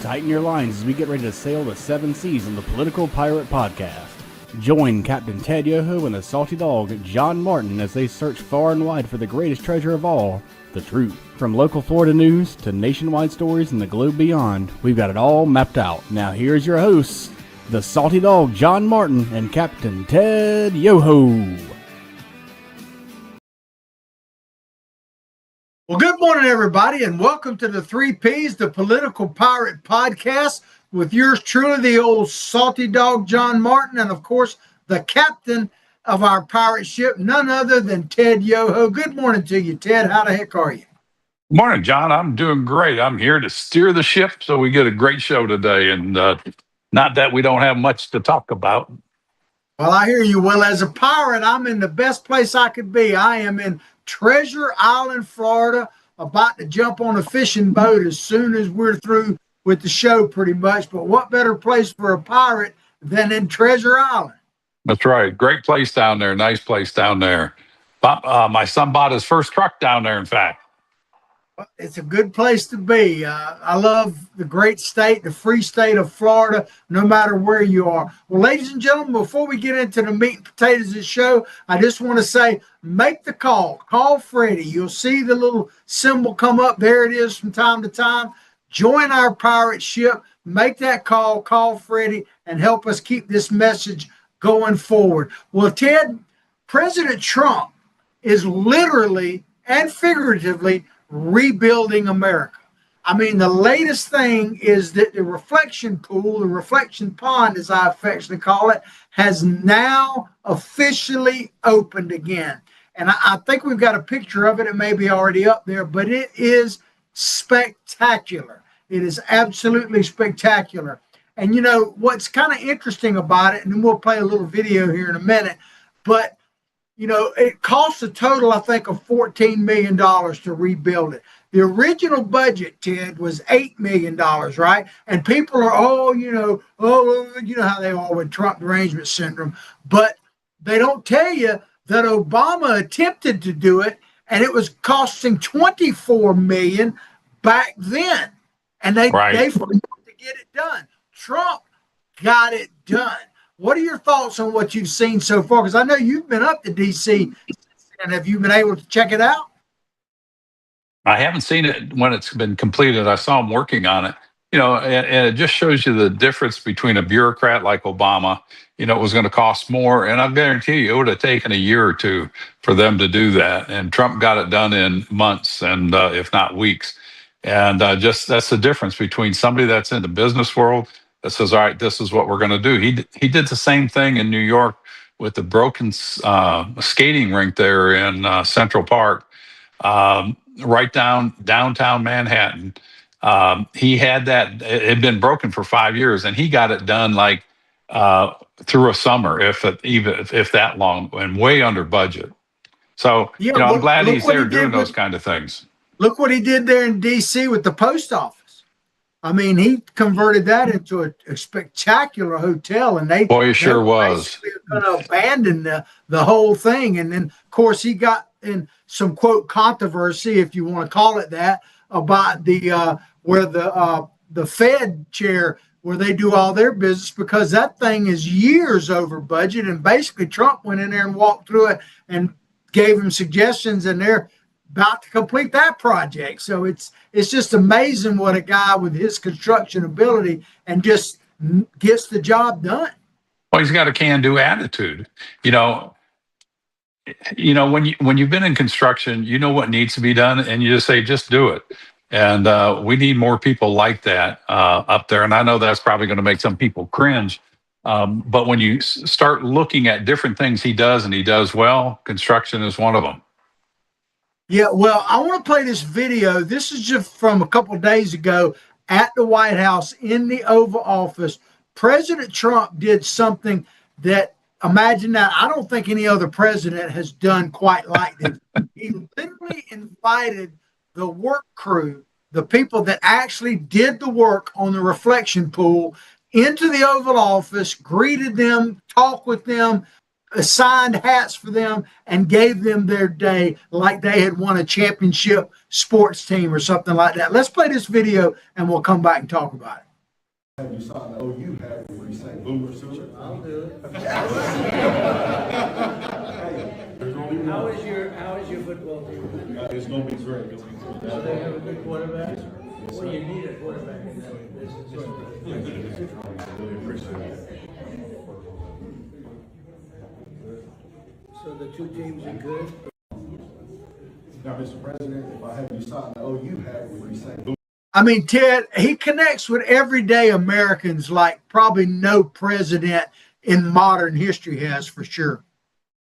Tighten your lines as we get ready to sail the seven seas on the Political Pirate Podcast. Join Captain Ted Yoho and the salty dog John Martin as they search far and wide for the greatest treasure of all, the truth. From local Florida news to nationwide stories and the globe beyond, we've got it all mapped out. Now here's your hosts, the salty dog John Martin and Captain Ted Yoho. Well, good morning, everybody, and welcome to the 3 Ps, the Political Pirate Podcast, with yours truly, the old salty dog, John Martin, and, of course, the captain of our pirate ship, none other than Ted Yoho. Good morning to you, Ted. How the heck are you? Morning, John. I'm doing great. I'm here to steer the ship, so we get a great show today, and not that we don't have much to talk about. Well, I hear you. Well, as a pirate, I'm in the best place I could be. I am in Treasure Island, Florida, about to jump on a fishing boat as soon as we're through with the show, pretty much. But what better place for a pirate than in Treasure Island? That's right. Great place down there. Nice place down there. My son bought his first truck down there, in fact. It's a good place to be. I love the great state, the free state of Florida, no matter where you are. Well, ladies and gentlemen, before we get into the meat and potatoes of the show, I just want to say, make the call. Call Freddie. You'll see the little symbol come up. There it is from time to time. Join our pirate ship. Make that call. Call Freddie and help us keep this message going forward. Well, Ted, President Trump is literally and figuratively rebuilding America. I mean, the latest thing is that the reflection pool, the reflection pond, as I affectionately call it, has now officially opened again. And I think we've got a picture of it. It may be already up there, but it is spectacular. It is absolutely spectacular. And, you know, what's kind of interesting about it, and then we'll play a little video here in a minute, but you know, it costs a total, I think, of $14 million to rebuild it. The original budget, Ted, was $8 million, right? And people are, you know how they are with Trump derangement syndrome. But they don't tell you that Obama attempted to do it, and it was costing $24 million back then. And they forgot to get it done. Trump got it done. What are your thoughts on what you've seen so far? Because I know you've been up to D.C. and have you been able to check it out? I haven't seen it when it's been completed. I saw him working on it. You know, and it just shows you the difference between a bureaucrat like Obama. You know, it was going to cost more. And I guarantee you, it would have taken a year or two for them to do that. And Trump got it done in months and if not weeks. And just that's the difference between somebody that's in the business world that says, all right, this is what we're going to do. He did the same thing in New York with the broken skating rink there in Central Park, right downtown Manhattan. He had that. It had been broken for 5 years, and he got it done like through a summer, if that long, and way under budget. So yeah, you know, I'm glad he's there doing those kind of things. Look what he did there in D.C. with the post office. I mean, he converted that into a spectacular hotel, and they sure was going to abandon the whole thing. And then, of course, he got in some quote controversy, if you want to call it that, about the where the Fed chair where they do all their business, because that thing is years over budget, and basically Trump went in there and walked through it and gave him suggestions, and they're about to complete that project. So it's just amazing what a guy with his construction ability and just gets the job done. Well, he's got a can-do attitude. You know, when you've been in construction, you know what needs to be done, and you just say, just do it. And we need more people like that up there. And I know that's probably going to make some people cringe. But when you start looking at different things he does and he does well, construction is one of them. Yeah, well, I want to play this video. This is just from a couple of days ago at the White House in the Oval Office. President Trump did something that, imagine that, I don't think any other president has done quite like this. He literally invited the work crew, the people that actually did the work on the reflection pool, into the Oval Office, greeted them, talked with them, assigned hats for them, and gave them their day like they had won a championship sports team or something like that. Let's play this video and we'll come back and talk about it. Have you signed the OU have where you say Boomer Sooner? I'll do it. There's only one. How is your football team? It's gonna be great. Do they have a good quarterback? Well, you need a quarterback in that business. Really appreciate it. So the two teams are good. Now, Mr. President, if I have you sign the OU have where you say Boomer. I mean, Ted, he connects with everyday Americans like probably no president in modern history has, for sure.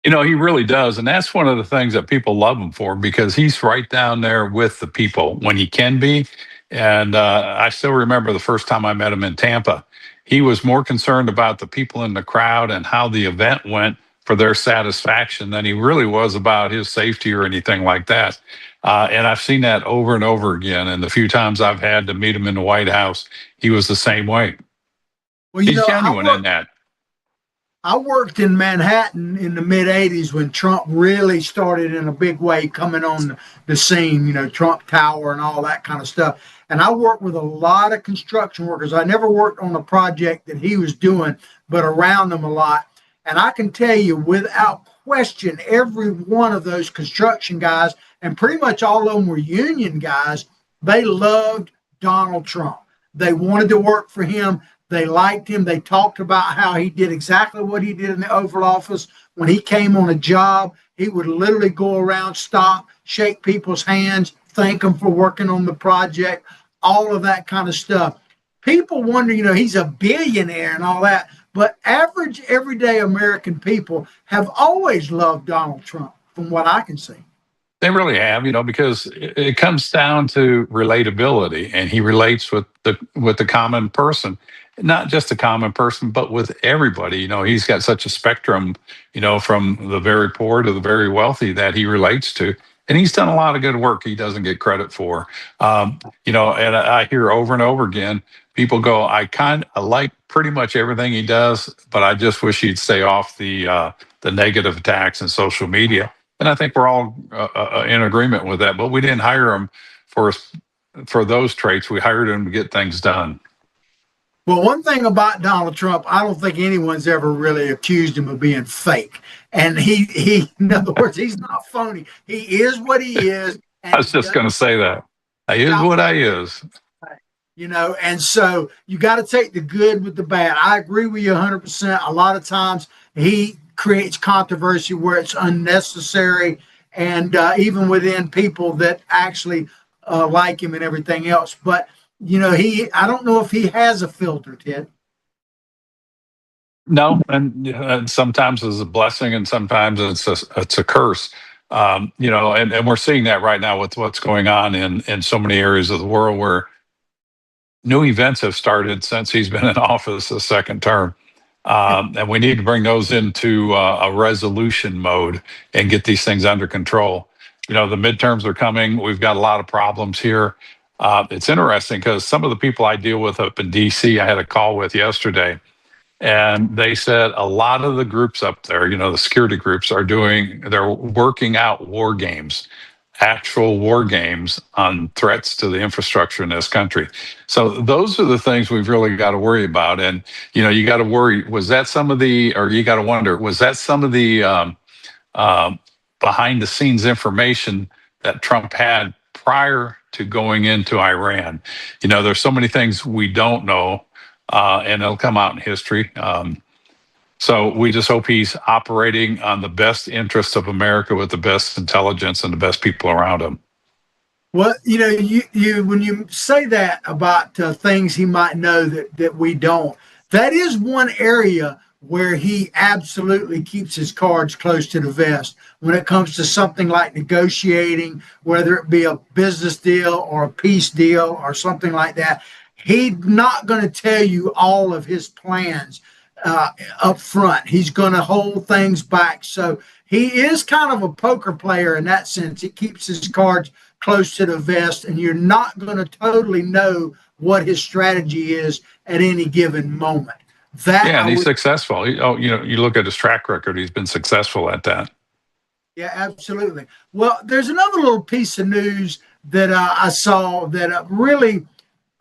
You know, he really does. And that's one of the things that people love him for, because he's right down there with the people when he can be. And I still remember the first time I met him in Tampa. He was more concerned about the people in the crowd and how the event went for their satisfaction than he really was about his safety or anything like that. And I've seen that over and over again. And the few times I've had to meet him in the White House, he was the same way. Well, you He's know, genuine in that. I worked in Manhattan in the mid 80s when Trump really started in a big way coming on the scene, you know, Trump Tower and all that kind of stuff. And I worked with a lot of construction workers. I never worked on a project that he was doing, but around them a lot. And I can tell you without question, every one of those construction guys, and pretty much all of them were union guys, they loved Donald Trump. They wanted to work for him. They liked him. They talked about how he did exactly what he did in the Oval Office. When he came on a job, he would literally go around, stop, shake people's hands, thank them for working on the project, all of that kind of stuff. People wonder, you know, he's a billionaire and all that, but average, everyday American people have always loved Donald Trump, from what I can see. They really have, you know, because it comes down to relatability, and he relates with the common person, not just the common person, but with everybody. You know, he's got such a spectrum, you know, from the very poor to the very wealthy that he relates to, and he's done a lot of good work he doesn't get credit for. You know, and I hear over and over again people go, I like pretty much everything he does, but I just wish he'd stay off the negative attacks and social media. And I think we're all in agreement with that. But we didn't hire him for those traits. We hired him to get things done. Well, one thing about Donald Trump, I don't think anyone's ever really accused him of being fake. And he in other words, he's not phony. He is what he is. I was just going to say that. I is what I is. You know, and so you got to take the good with the bad. I agree with you 100%. A lot of times he creates controversy where it's unnecessary, and even within people that actually like him and everything else. But, you know, I don't know if he has a filter, Ted. No, and sometimes it's a blessing, and sometimes it's a curse. You know, and we're seeing that right now with what's going on in so many areas of the world where new events have started since he's been in office a second term. And we need to bring those into a resolution mode and get these things under control. You know, the midterms are coming. We've got a lot of problems here. It's interesting because some of the people I deal with up in DC, I had a call with yesterday, and they said a lot of the groups up there, you know, the security groups they're working out war games, actual war games on threats to the infrastructure in this country. So those are the things we've really got to worry about. And, you know, you got to worry, or you got to wonder, was that some of the behind the scenes information that Trump had prior to going into Iran? You know, there's so many things we don't know, and it'll come out in history. So we just hope he's operating on the best interests of America with the best intelligence and the best people around him. Well, you know, you when you say that about things he might know that we don't, that is one area where he absolutely keeps his cards close to the vest when it comes to something like negotiating, whether it be a business deal or a peace deal or something like that. He's not going to tell you all of his plans up front. He's going to hold things back. So he is kind of a poker player in that sense. He keeps his cards close to the vest, and you're not going to totally know what his strategy is at any given moment. And he's successful. You know, you look at his track record, he's been successful at that. Yeah, absolutely. Well, there's another little piece of news that I saw that really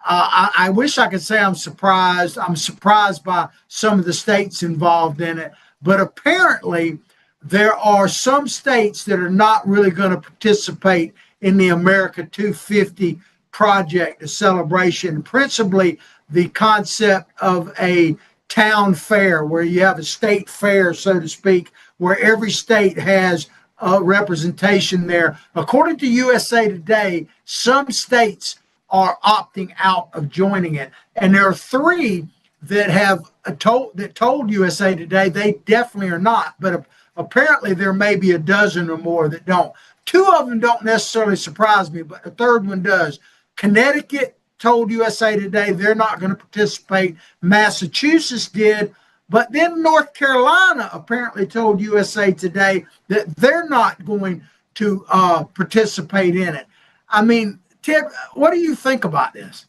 I wish I could say I'm surprised. I'm surprised by some of the states involved in it, but apparently there are some states that are not really going to participate in the America 250 project, a celebration, principally the concept of a town fair where you have a state fair, so to speak, where every state has a representation there. According to USA Today, some states are opting out of joining it, and there are three that have told USA Today they definitely are not. But apparently, there may be a dozen or more that don't. Two of them don't necessarily surprise me, but the third one does. Connecticut told USA Today they're not going to participate. Massachusetts did. But then North Carolina apparently told USA Today that they're not going to participate in it. I mean, Ted, what do you think about this?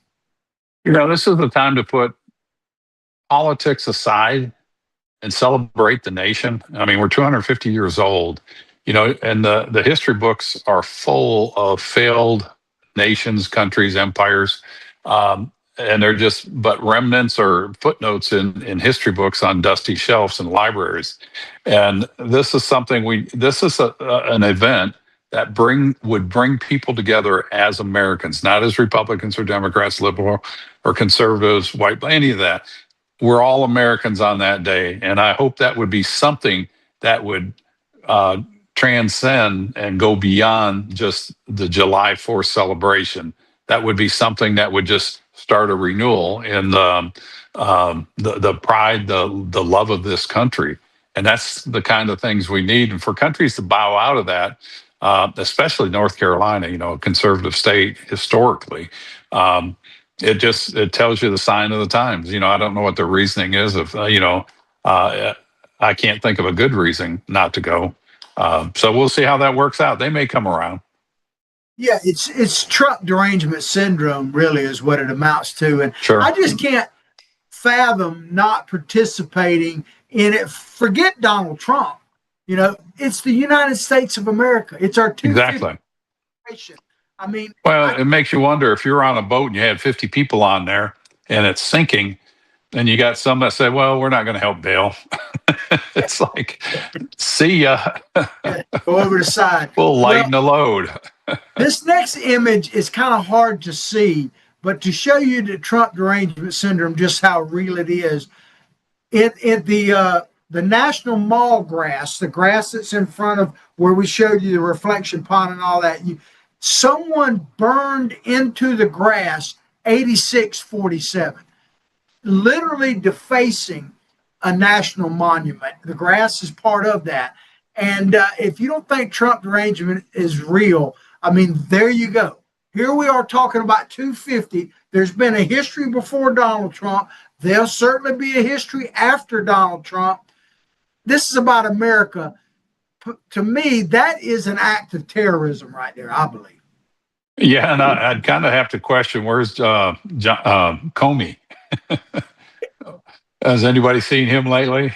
This is the time to put politics aside and celebrate the nation. I mean, we're 250 years old, and the history books are full of failed nations, countries, empires. And they're just but remnants or footnotes in history books on dusty shelves in libraries. And this is an event that would bring people together as Americans, not as Republicans or Democrats, liberal or conservatives, white, any of that. We're all Americans on that day. And I hope that would be something that would transcend and go beyond just the July 4th celebration. That would be something that would just start a renewal in the pride, the love of this country. And that's the kind of things we need. And for countries to bow out of that, especially North Carolina, a conservative state historically, it tells you the sign of the times. I don't know what the reasoning is of, I can't think of a good reason not to go. So we'll see how that works out. They may come around. Yeah, it's Trump derangement syndrome, really, is what it amounts to. And sure. I just can't fathom not participating in it. Forget Donald Trump. It's the United States of America. It's our 250th Exactly. I mean, it makes you wonder if you're on a boat and you have 50 people on there and it's sinking, and you got some that say, well, we're not going to help bail. It's like, see ya. Go over the side. We'll lighten the load. This next image is kind of hard to see, but to show you the Trump derangement syndrome, just how real it is, in the National Mall grass, the grass that's in front of where we showed you the reflection pond and all that, someone burned into the grass 8647, literally defacing a national monument. The grass is part of that. And if you don't think Trump derangement is real, I mean, there you go. Here we are talking about 250. There's been a history before Donald Trump. There'll certainly be a history after Donald Trump. This is about America. To me, that is an act of terrorism right there, I believe. Yeah, and I'd kind of have to question, where's Comey? Has anybody seen him lately?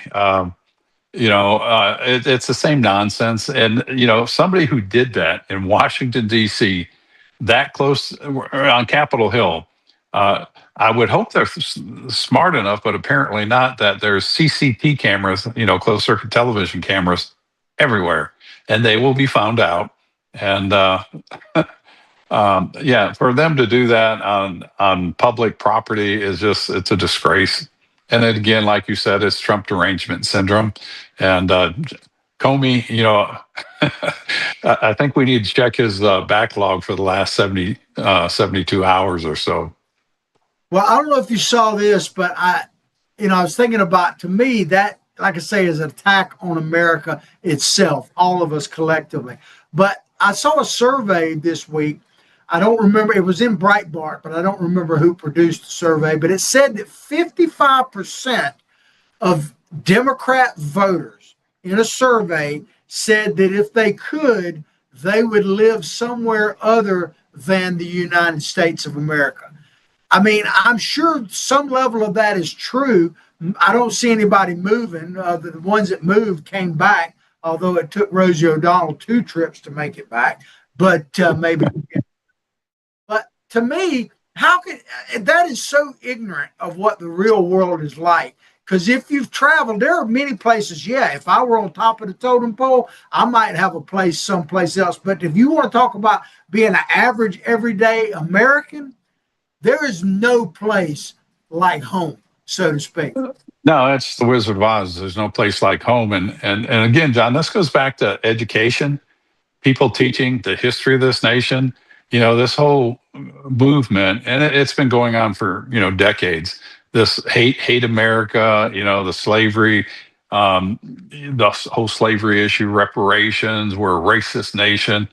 It's the same nonsense. And, somebody who did that in Washington, D.C., that close on Capitol Hill, I would hope they're smart enough, but apparently not, that there's CCTV cameras, closed circuit television cameras everywhere, and they will be found out. And for them to do that on public property is it's a disgrace. And then again, like you said, it's Trump derangement syndrome. And Comey, I think we need to check his backlog for the last 72 hours or so. Well, I don't know if you saw this, but I was thinking about, to me, that, like I say, is an attack on America itself, all of us collectively. But I saw a survey this week. I don't remember, it was in Breitbart, but I don't remember who produced the survey, but it said that 55% of Democrat voters in a survey said that if they could, they would live somewhere other than the United States of America. I mean, I'm sure some level of that is true. I don't see anybody moving. The ones that moved came back, although it took Rosie O'Donnell 2 trips to make it back. But maybe. But to me, how could that is so ignorant of what the real world is like. Because if you've traveled, there are many places. Yeah, if I were on top of the totem pole, I might have a place someplace else. But if you want to talk about being an average, everyday American, there is no place like home, so to speak. No, that's the Wizard of Oz. There's no place like home. And again, John, this goes back to education, people teaching the history of this nation. This whole movement, and it's been going on for decades. This hate America, the slavery, the whole slavery issue, reparations. We're a racist nation.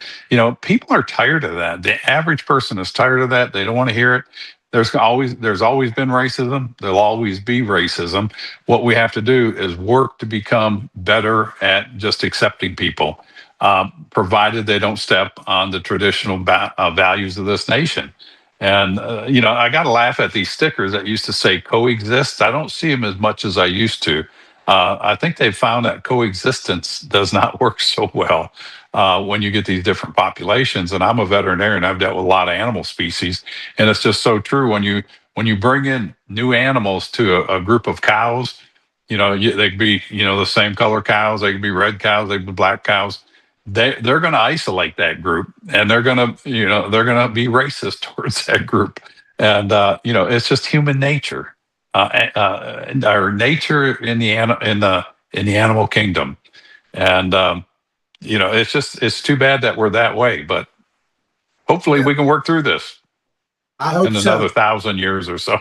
People are tired of that. The average person is tired of that. They don't want to hear it. There's always been racism. There'll always be racism. What we have to do is work to become better at just accepting people, provided they don't step on the traditional values of this nation. And I got to laugh at these stickers that used to say coexist. I don't see them as much as I used to. I think they've found that coexistence does not work so well when you get these different populations. And I'm a veterinarian. I've dealt with a lot of animal species, and it's just so true. When you bring in new animals to a group of cows, they could be the same color cows. They could be red cows. They could be black cows. They're going to isolate that group, and they're going to be racist towards that group. And it's just human nature. Our nature in the animal kingdom, and it's too bad that we're that way. But hopefully, we can work through this I hope in so. another 1,000 years or so.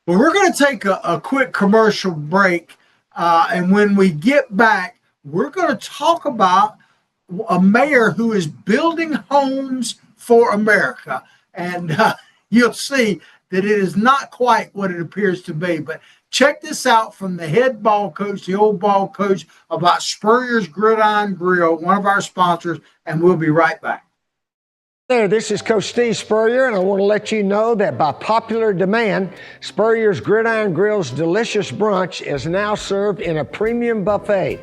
Well, we're going to take a quick commercial break, and when we get back, we're going to talk about a mayor who is building homes for America, and you'll see that it is not quite what it appears to be. But check this out from the head ball coach, the old ball coach, about Spurrier's Gridiron Grill, one of our sponsors, and we'll be right back. There, this is Coach Steve Spurrier, and I want to let you know that by popular demand, Spurrier's Gridiron Grill's delicious brunch is now served in a premium buffet.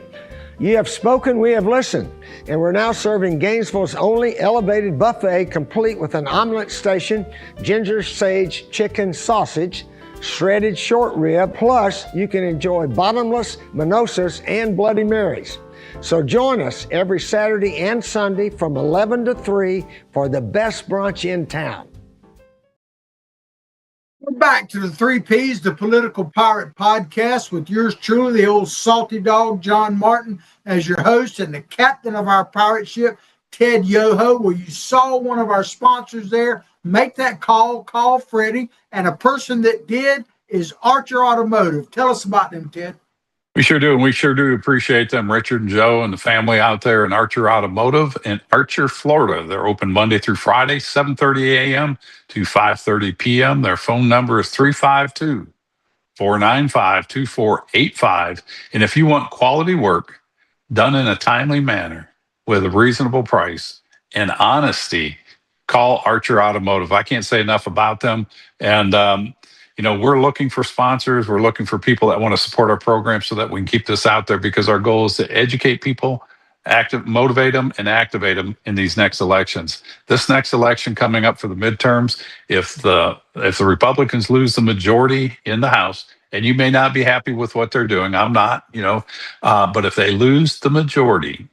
You have spoken, we have listened, and we're now serving Gainesville's only elevated buffet, complete with an omelet station, ginger sage chicken sausage, shredded short rib, plus you can enjoy bottomless mimosas and Bloody Marys. So join us every Saturday and Sunday from 11 to 3 for the best brunch in town. We're back to the 3 Ps, the Political Pirate Podcast, with yours truly, the old salty dog, John Martin, as your host, and the captain of our pirate ship, Ted Yoho. Well, you saw one of our sponsors there. Make that call Freddie. And a person that did is Archer Automotive. Tell us about them, Ted. We sure do. And we sure do appreciate them, Richard and Joe and the family out there in Archer Automotive in Archer, Florida. They're open Monday through Friday, 7:30 a.m. to 5:30 p.m. Their phone number is 352-495-2485. And if you want quality work done in a timely manner with a reasonable price and honesty, call Archer Automotive. I can't say enough about them. And, we're looking for sponsors. We're looking for people that want to support our program so that we can keep this out there, because our goal is to educate people, motivate them, and activate them in these next elections. This next election coming up for the midterms, if the Republicans lose the majority in the House, and you may not be happy with what they're doing, I'm not, but if they lose the majority,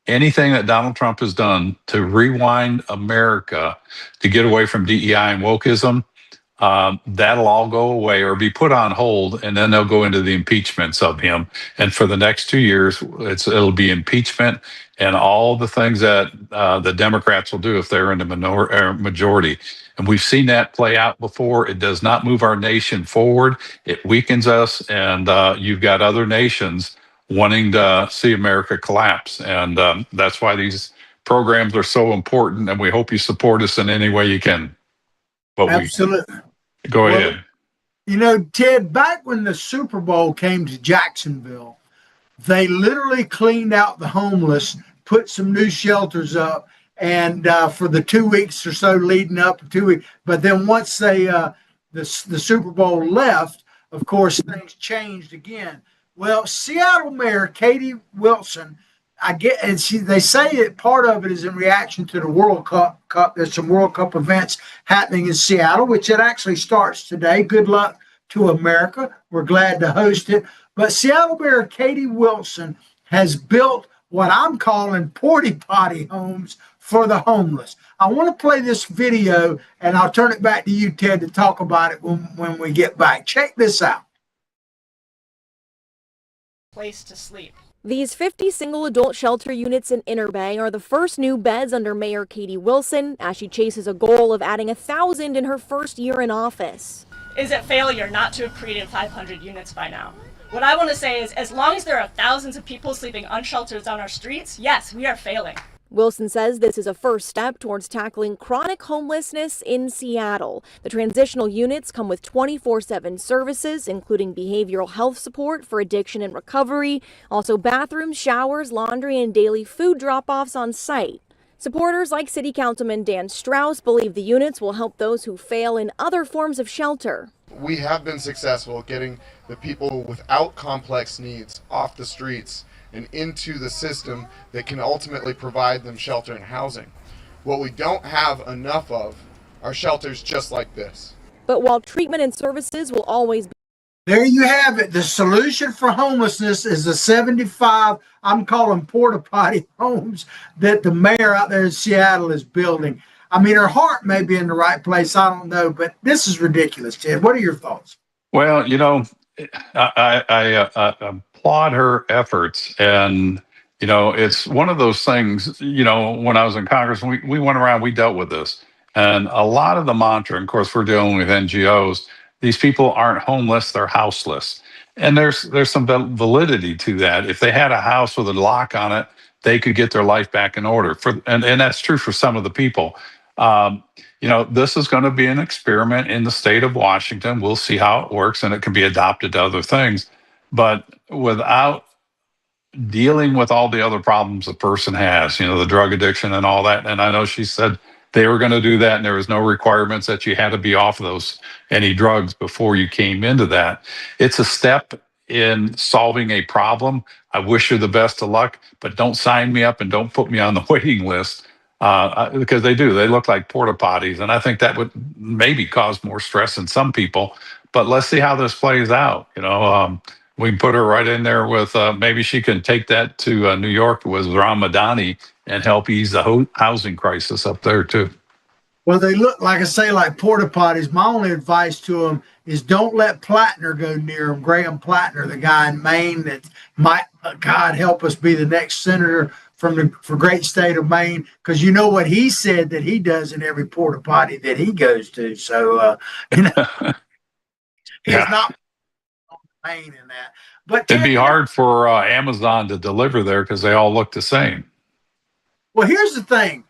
anything that Donald Trump has done to rewind America to get away from DEI and wokeism, that'll all go away or be put on hold, and then they'll go into the impeachments of him. And for the next 2 years, it'll be impeachment and all the things that the Democrats will do if they're in the majority. And we've seen that play out before. It does not move our nation forward. It weakens us, and you've got other nations wanting to see America collapse. And that's why these programs are so important, and we hope you support us in any way you can. Absolutely. Go ahead. Ted, back when the Super Bowl came to Jacksonville, they literally cleaned out the homeless, put some new shelters up, and for the 2 weeks or so leading up to 2 weeks. But then once the Super Bowl left, of course, things changed again. Well, Seattle Mayor Katie Wilson I get, and they say that part of it is in reaction to the World Cup. There's some World Cup events happening in Seattle, which it actually starts today. Good luck to America. We're glad to host it. But Seattle Mayor Katie Wilson has built what I'm calling porty potty homes for the homeless. I want to play this video, and I'll turn it back to you, Ted, to talk about it when we get back. Check this out. Place to sleep. These 50 single adult shelter units in Inner Bay are the first new beds under Mayor Katie Wilson as she chases a goal of adding 1,000 in her first year in office. Is it failure not to have created 500 units by now? What I want to say is, as long as there are thousands of people sleeping unsheltered on our streets, yes, we are failing. Wilson says this is a first step towards tackling chronic homelessness in Seattle. The transitional units come with 24/7 services, including behavioral health support for addiction and recovery, also bathrooms, showers, laundry, and daily food drop-offs on site. Supporters like City Councilman Dan Strauss believe the units will help those who fail in other forms of shelter. We have been successful getting the people without complex needs off the streets and into the system that can ultimately provide them shelter and housing. What we don't have enough of are shelters just like this. But while treatment and services will always be There you have it. The solution for homelessness is the 75, I'm calling porta potty homes that the mayor out there in Seattle is building. I mean, her heart may be in the right place. I don't know, but this is ridiculous, Ted. What are your thoughts? Well, I applaud her efforts. And, it's one of those things, when I was in Congress, we went around, we dealt with this. And a lot of the mantra, and of course, we're dealing with NGOs, these people aren't homeless, they're houseless. And there's some validity to that. If they had a house with a lock on it, they could get their life back in order. And that's true for some of the people. This is going to be an experiment in the state of Washington. We'll see how it works, and it can be adopted to other things. But without dealing with all the other problems a person has, the drug addiction and all that. And I know she said they were going to do that, and there was no requirements that you had to be off of any drugs before you came into that. It's a step in solving a problem. I wish her the best of luck, but don't sign me up and don't put me on the waiting list. Because they look like porta potties, and I think that would maybe cause more stress in some people. But let's see how this plays out. We can put her right in there with maybe she can take that to New York with Ramadani and help ease the housing crisis up there too. Well, they look, like I say, like porta potties. My only advice to them is don't let Plattner go near them. Graham Plattner, the guy in Maine that might, God help us, be the next senator for great state of Maine, because you know what he said that he does in every porta potty that he goes to. So, he's not Maine in that. But it'd be hard for Amazon to deliver there because they all look the same. Well, here's the thing,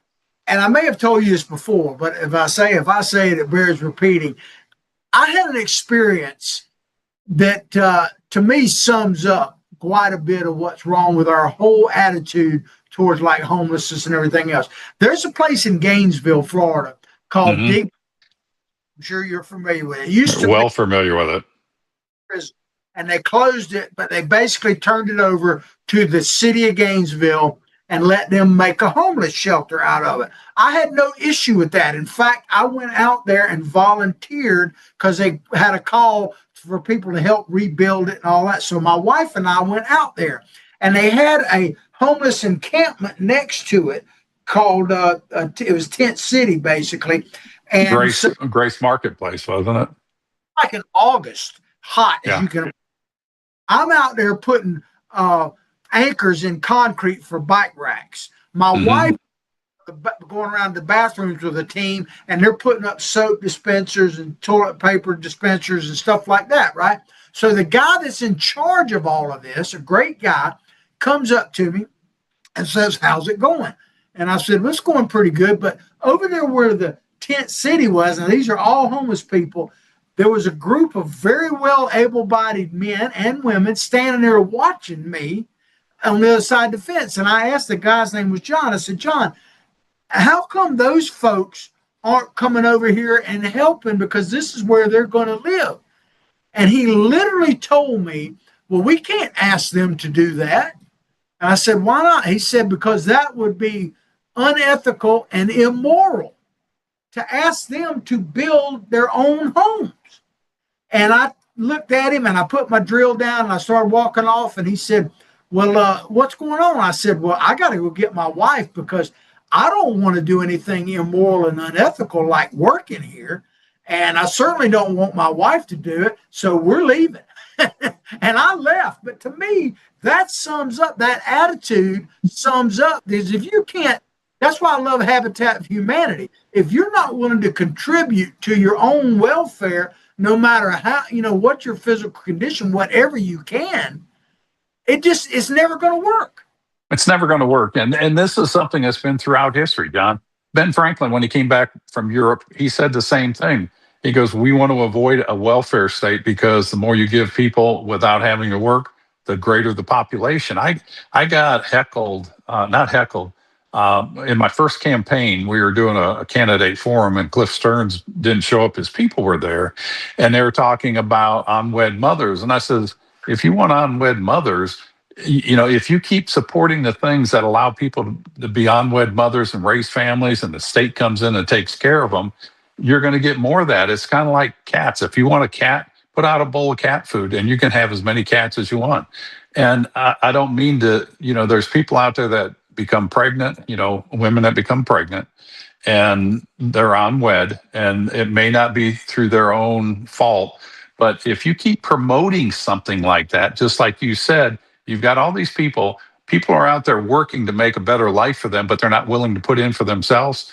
and I may have told you this before, but if I say it, it bears repeating. I had an experience that to me sums up quite a bit of what's wrong with our whole attitude towards like homelessness and everything else. There's a place in Gainesville, Florida called Dig. I'm sure you're familiar with it. It used to be familiar with it. prison, and they closed it, but they basically turned it over to the city of Gainesville and let them make a homeless shelter out of it. I had no issue with that. In fact, I went out there and volunteered because they had a call for people to help rebuild it and all that. So my wife and I went out there, and they had a homeless encampment next to it called, it was Tent City, basically. And Grace Marketplace, wasn't it? Like in August, hot as you can. I'm out there putting anchors in concrete for bike racks. My wife going around the bathrooms with a team, and they're putting up soap dispensers and toilet paper dispensers and stuff like that, right? So the guy that's in charge of all of this, a great guy, comes up to me and says, "How's it going?" And I said, "Well, it's going pretty good." But over there where the tent city was, and these are all homeless people, there was a group of very well able-bodied men and women standing there watching me on the other side of the fence. And I asked, the guy's name was John. I said, "John, how come those folks aren't coming over here and helping, because this is where they're going to live?" And he literally told me, "Well, we can't ask them to do that. And I said, why not? He said, because that would be unethical and immoral to ask them to build their own homes. And I looked at him and I put my drill down and I started walking off. And he said, well, what's going on? I said, well, I got to go get my wife because I don't want to do anything immoral and unethical like working here. And I certainly don't want my wife to do it. So we're leaving. And I left. But to me, that sums up, that attitude sums up, is if you can't, that's why I love Habitat for Humanity. If you're not willing to contribute to your own welfare, no matter how, what your physical condition, whatever you can, it's never going to work. It's never going to work. And this is something that's been throughout history, John. Ben Franklin, when he came back from Europe, he said the same thing. He goes, we want to avoid a welfare state because the more you give people without having to work, the greater the population. I got heckled, not heckled. In my first campaign, we were doing a candidate forum, and Cliff Stearns didn't show up. His people were there, and they were talking about unwed mothers. And I says, if you want unwed mothers, if you keep supporting the things that allow people to be unwed mothers and raise families, and the state comes in and takes care of them, you're going to get more of that. It's kind of like cats. If you want a cat, put out a bowl of cat food, and you can have as many cats as you want. And I don't mean to, there's people out there that become pregnant, women that become pregnant, and they're unwed, and it may not be through their own fault. But if you keep promoting something like that, just like you said, you've got all these people are out there working to make a better life for them, but they're not willing to put in for themselves.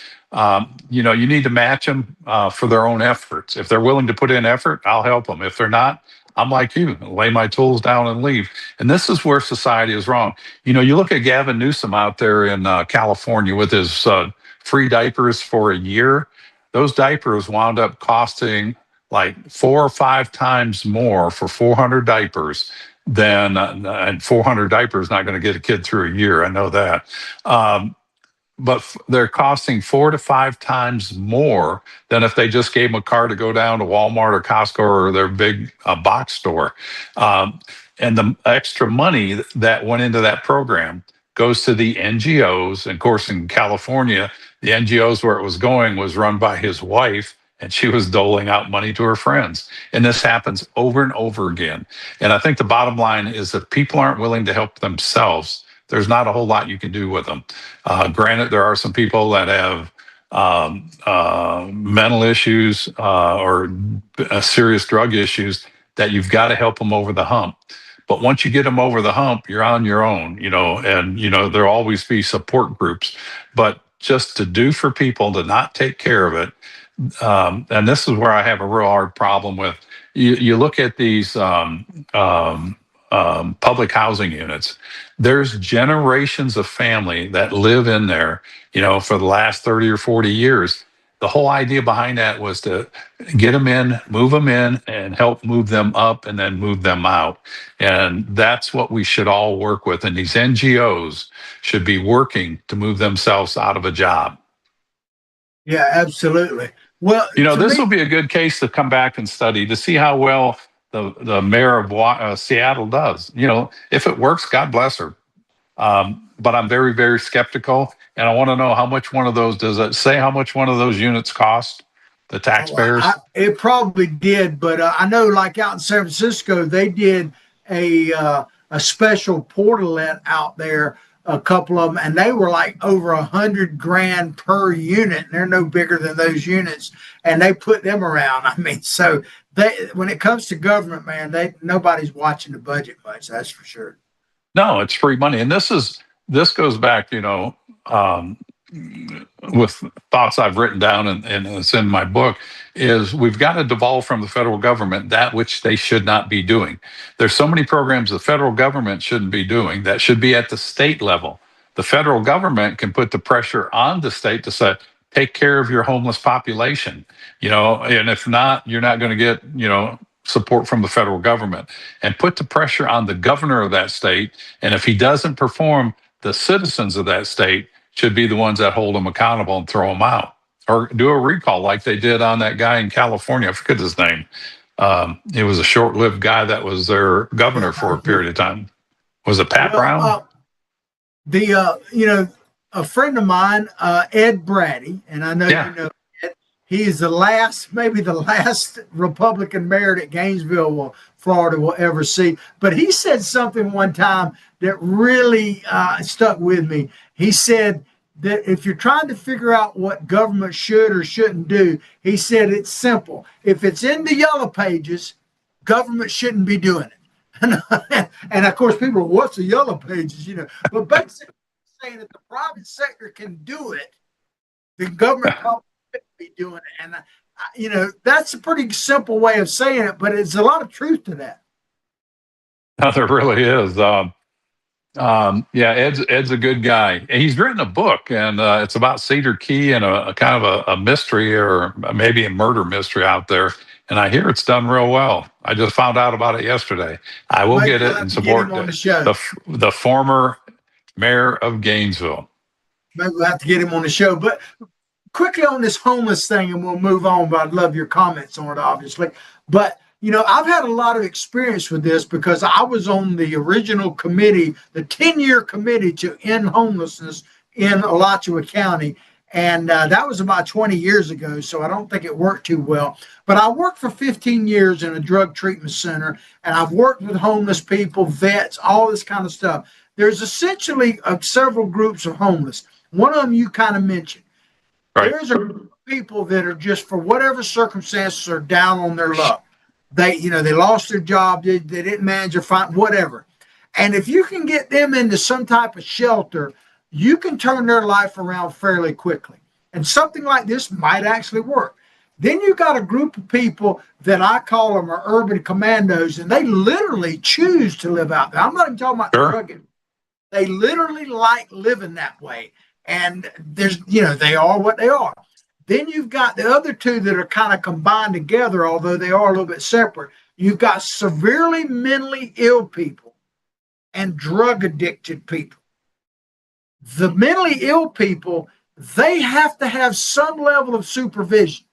You need to match them for their own efforts. If they're willing to put in effort, I'll help them. If they're not, I'm like you, lay my tools down and leave. And this is where society is wrong. You look at Gavin Newsom out there in California with his free diapers for a year. Those diapers wound up costing like 4 or 5 times more for 400 diapers than, and 400 diapers not going to get a kid through a year. I know that. But they're costing 4 to 5 times more than if they just gave them a car to go down to Walmart or Costco or their big box store. And the extra money that went into that program goes to the NGOs. And of course, in California, the NGOs where it was going was run by his wife, and she was doling out money to her friends. And this happens over and over again. And I think the bottom line is that people aren't willing to help themselves. There's not a whole lot you can do with them. Granted, there are some people that have mental issues or serious drug issues that you've got to help them over the hump. But once you get them over the hump, you're on your own, and, there'll always be support groups. But just to do for people to not take care of it, and this is where I have a real hard problem with, you look at these public housing units, there's generations of family that live in there, for the last 30 or 40 years. The whole idea behind that was to get them in, move them in, and help move them up and then move them out. And that's what we should all work with. And these NGOs should be working to move themselves out of a job. Yeah, absolutely. Well, this will be a good case to come back and study to see how well the mayor of Seattle does. If it works, God bless her. But I'm very, very skeptical, and I want to know how much one of those, does it say how much one of those units cost the taxpayers? It probably did, but I know, like out in San Francisco, they did a special portalet out there, a couple of them, and they were like over $100,000 per unit, and they're no bigger than those units, and they put them around. I mean, so when it comes to government, man, nobody's watching the budget much. That's for sure. No, it's free money, and this goes back, with thoughts I've written down, and it's in my book, is we've got to devolve from the federal government that which they should not be doing. There's so many programs the federal government shouldn't be doing that should be at the state level. The federal government can put the pressure on the state to say, take care of your homeless population, and if not, you're not going to get, support from the federal government, and put the pressure on the governor of that state. And if he doesn't perform, the citizens of that state should be the ones that hold him accountable and throw him out, or do a recall like they did on that guy in California. I forget his name. It was a short-lived guy that was their governor for a period of time. Was it Pat Brown? A friend of mine, Ed Brady, and I know Yeah. you know Ed. He is maybe the last Republican mayor that Gainesville, Florida, will ever see. But he said something one time that really stuck with me. He said that if you're trying to figure out what government should or shouldn't do, he said it's simple. If it's in the yellow pages, government shouldn't be doing it. And of course, people, what's the yellow pages? But basically saying that the private sector can do it, the government probably shouldn't be doing it. And that's a pretty simple way of saying it, but it's a lot of truth to that. No, there really is. Yeah, Ed's a good guy. And he's written a book, and it's about Cedar Key and a kind of a mystery, or maybe a murder mystery out there. And I hear it's done real well. I just found out about it yesterday. I will Maybe get we'll it have and to get support him on the show. the former mayor of Gainesville. Maybe we'll have to get him on the show. But quickly on this homeless thing, and we'll move on. But I'd love your comments on it, obviously. But I've had a lot of experience with this because I was on the original committee, the 10-year committee to end homelessness in Alachua County. And that was about 20 years ago, so I don't think it worked too well. But I worked for 15 years in a drug treatment center, and I've worked with homeless people, vets, all this kind of stuff. There's essentially several groups of homeless. One of them you kind of mentioned. Right. There's a group of people that are just, for whatever circumstances, are down on their luck. They lost their job, they didn't manage their whatever. And if you can get them into some type of shelter, you can turn their life around fairly quickly. And something like this might actually work. Then you got a group of people that I call them are urban commandos, and they literally choose to live out there. I'm not even talking about drug. They literally like living that way. And they are what they are. Then you've got the other two that are kind of combined together, although they are a little bit separate. You've got severely mentally ill people and drug addicted people. The mentally ill people, they have to have some level of supervision.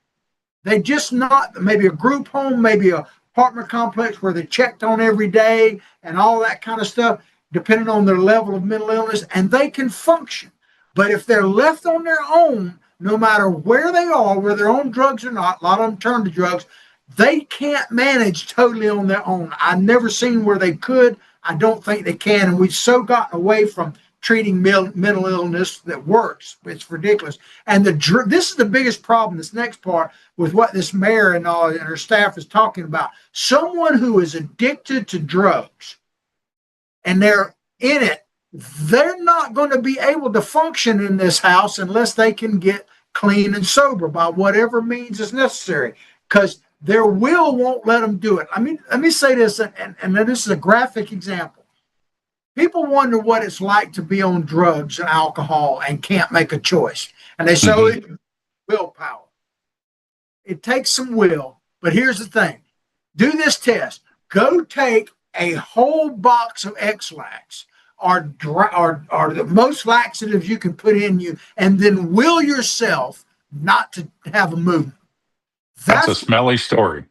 They just not maybe a group home, maybe a apartment complex where they're checked on every day and all that kind of stuff, depending on their level of mental illness, and they can function. But if they're left on their own, no matter where they are, whether they're on drugs or not, a lot of them turn to drugs, they can't manage totally on their own. I've never seen where they could. I don't think they can. And we've so gotten away from treating mental illness that works. It's ridiculous. And this is the biggest problem, this next part, with what this mayor and her staff is talking about. Someone who is addicted to drugs and they're in it, they're not going to be able to function in this house unless they can get clean and sober by whatever means is necessary, because their will won't let them do it. I mean, let me say this, and this is a graphic example. People wonder what it's like to be on drugs and alcohol and can't make a choice. And they say, it's willpower. It takes some will. But here's the thing. Do this test. Go take a whole box of X-Lax or the most laxatives you can put in you, and then will yourself not to have a movement. That's a smelly story.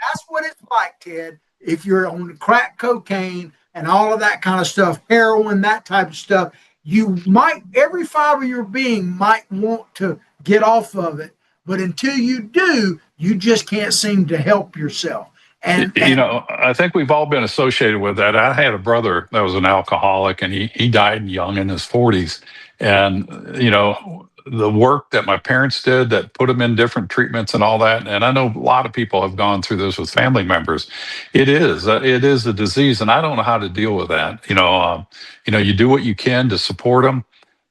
That's what it's like, Ted. If you're on crack cocaine and all of that kind of stuff, heroin, that type of stuff, you might, every fiber of your being might want to get off of it. But until you do, you just can't seem to help yourself. And I think we've all been associated with that. I had a brother that was an alcoholic, and he died young in his 40s. And, the work that my parents did that put him in different treatments and all that. And I know a lot of people have gone through this with family members. It is a disease, and I don't know how to deal with that. You do what you can to support them,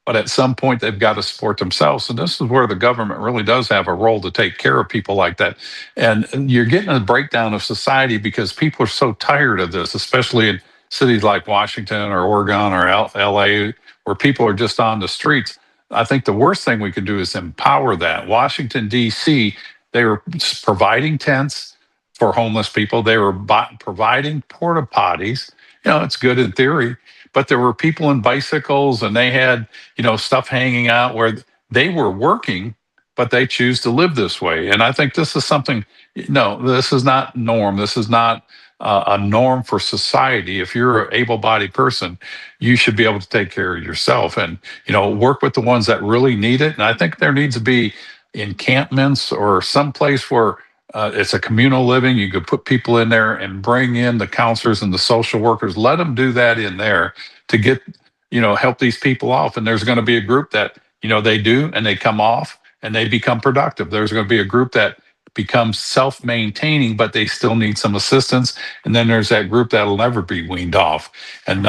but at some point they've got to support themselves. And this is where the government really does have a role to take care of people like that. And you're getting a breakdown of society because people are so tired of this, especially in cities like Washington or Oregon or LA, where people are just on the streets. I think the worst thing we could do is empower that. Washington, D.C., they were providing tents for homeless people. They were providing porta potties. It's good in theory, but there were people in bicycles, and they had, stuff hanging out where they were working, but they choose to live this way. And I think this is something, this is not norm. This is not a norm for society. If you're an able-bodied person, you should be able to take care of yourself and, work with the ones that really need it. And I think there needs to be encampments or some place where it's a communal living. You could put people in there and bring in the counselors and the social workers. Let them do that in there to get, help these people off. And there's going to be a group that, they do and they come off and they become productive. There's going to be a group that becomes self-maintaining, but they still need some assistance. And then there's that group that'll never be weaned off. And